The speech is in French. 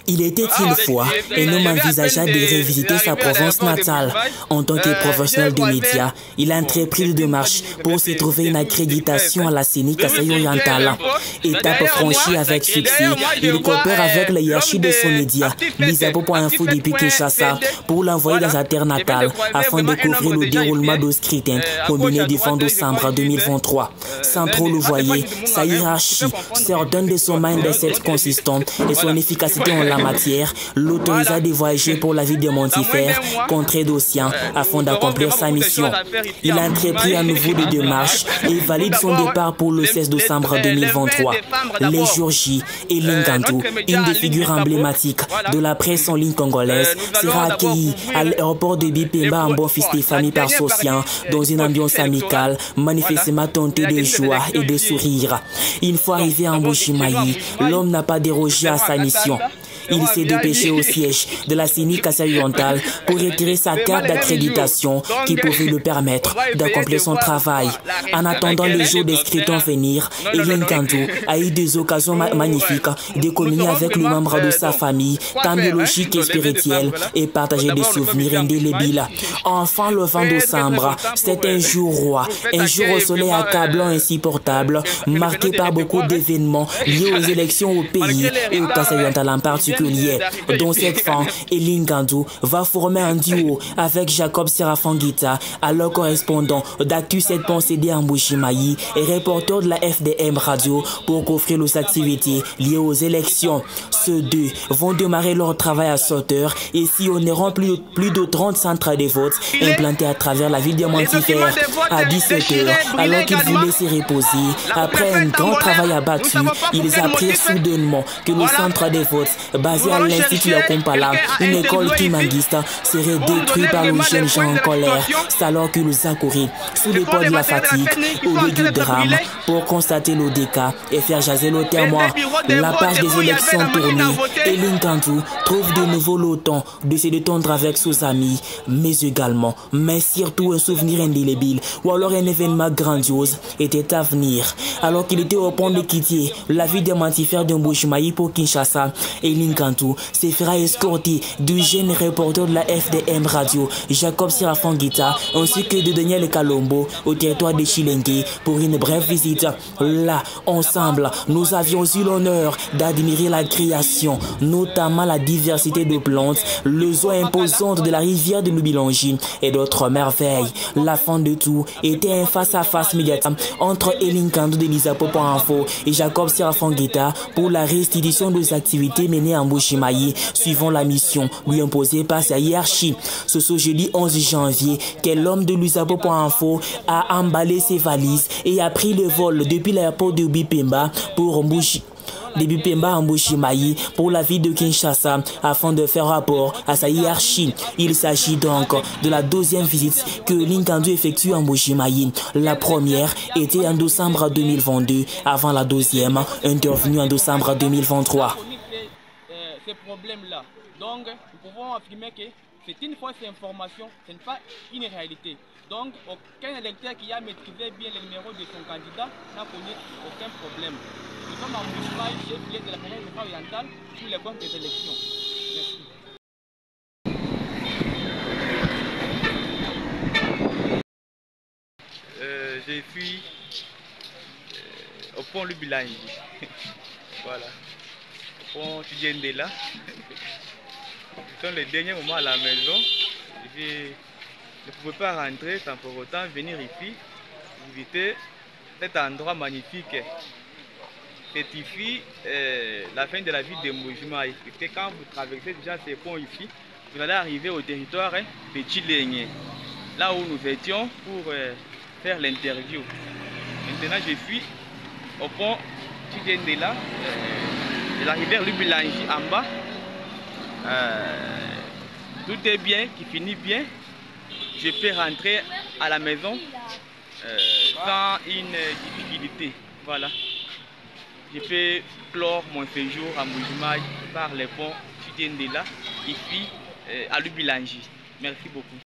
Il était une fois un homme envisagea de revisiter sa province natale. En tant que professionnel de médias, il a entrepris de démarches pour se trouver une accréditation à la CENI Kasaï-Orientale. Étape franchie avec succès, il coopère avec la hiérarchie de son média, Lisapo.info depuis Kinshasa, pour l'envoyer dans sa terre natale afin de couvrir le déroulement du scrutin combiné du 20 décembre 2023. Sans trop le voyer, sa hiérarchie s'ordonne de son mindset consistant et son efficacité en la matière, l'autorisa de voyager pour la ville de Montifère, contrée d'Ossian, afin d'accomplir sa mission. Il a entrepris à nouveau des démarches et valide son départ pour le 16 décembre 2023. Les jours J et Lingantou, une des figures emblématiques de la presse en ligne congolaise, sera accueilli à l'aéroport de Bipemba en bon fils de famille par Ossian, dans une ambiance amicale, manifestement teintée de joie et de sourire. Une fois arrivé à Mbuji-Mayi, l'homme n'a pas dérogé à sa mission. Il s'est dépêché au siège de la CENI Kasaï-Orientale pour retirer sa carte d'accréditation qui pouvait lui permettre d'accomplir son travail. En attendant le jour des scrutins venir, Lingantou a eu des occasions magnifiques de communier avec les membres de sa famille, tant biologique que spirituelle, et partager des souvenirs indélébiles. Enfin, le 20 décembre, c'est un jour roi, un jour au soleil accablant et insupportable, marqué par beaucoup d'événements liés aux élections au pays et au Kasaï-Orientale en particulier. Dont cette fin, Lingantou va former un duo avec Jacob Serafangita, alors correspondant d'Actu 7.cd en Mbuji-Mayi et reporter de la FDM Radio pour couvrir les activités liées aux élections. Ceux deux vont démarrer leur travail à 7 heures et sillonneront plus de 30 centres de vote implantés à travers la ville de Montifère. À 17 heures, alors qu'ils voulaient se reposer, après un grand travail abattu, ils apprirent soudainement que le centre de vote basé à l'Institut Akompala, une école kimangiste, serait détruite par le jeune gens en colère. C'est alors qu'ils accourent sous les poids de la fatigue, au lieu du drame, pour constater le déca et faire jaser le témoin. La page des élections tournée, et Lingantou trouve de nouveau le temps de se détendre avec ses amis, mais également, mais surtout un souvenir indélébile, ou alors un événement grandiose était à venir. Alors qu'il était au point de quitter la ville de Montifère de Mbuji-Mayi pour Kinshasa, et Lingantou se fera escorter du jeune reporter de la FDM Radio, Jacob Serafangita, ainsi que de Daniel Kalombo au territoire de Chilengue pour une brève visite. Là, ensemble, nous avions eu l'honneur d'admirer la création, notamment la diversité de plantes, les eaux imposantes de la rivière de Lubilangi et d'autres merveilles. La fin de tout était un face-à-face médiatique entre Lingantou de Lisapo.info et Jacob Serafangita pour la restitution des activités menées en Mbuji-Mayi, suivant la mission lui imposée par sa hiérarchie. Ce jeudi 11 janvier, que l'homme de Lisapo.info a emballé ses valises et a pris le vol depuis l'aéroport de Bipemba pour Mbuji-Mayi pour la ville de Kinshasa afin de faire rapport à sa hiérarchie. Il s'agit donc de la deuxième visite que Lingantou effectue en Mbuji-Mayi. La première était en décembre 2022, avant la deuxième intervenue en décembre 2023. Ces problèmes-là. Donc, nous pouvons affirmer que c'est une fausse information, ce n'est pas une réalité. Donc, aucun électeur qui a maîtrisé bien le numéro de son candidat n'a connu aucun problème. Nous sommes en Mbuji-Mayi, chef-lieu de la province orientale, sur les comptes des élections. Merci. Je suis au pont Lubilangi. Voilà. Pont Tidjendela. Ce sont les derniers moments à la maison. Je ne pouvais pas rentrer sans pour autant venir ici, visiter cet endroit magnifique. C'est ici la fin de la ville de Mbuji-Mayi. Quand vous traversez déjà ces ponts ici, vous allez arriver au territoire de Chilengue, là où nous étions pour faire l'interview. Maintenant, je suis au pont Tidjendela. La rivière Lubilangi en bas. Tout est bien, qui finit bien. Je peux rentrer à la maison sans une difficulté. Voilà. Je peux clore mon séjour à Mbuji-Mayi par les ponts Tidjendela ici à Lubilangi. Merci beaucoup.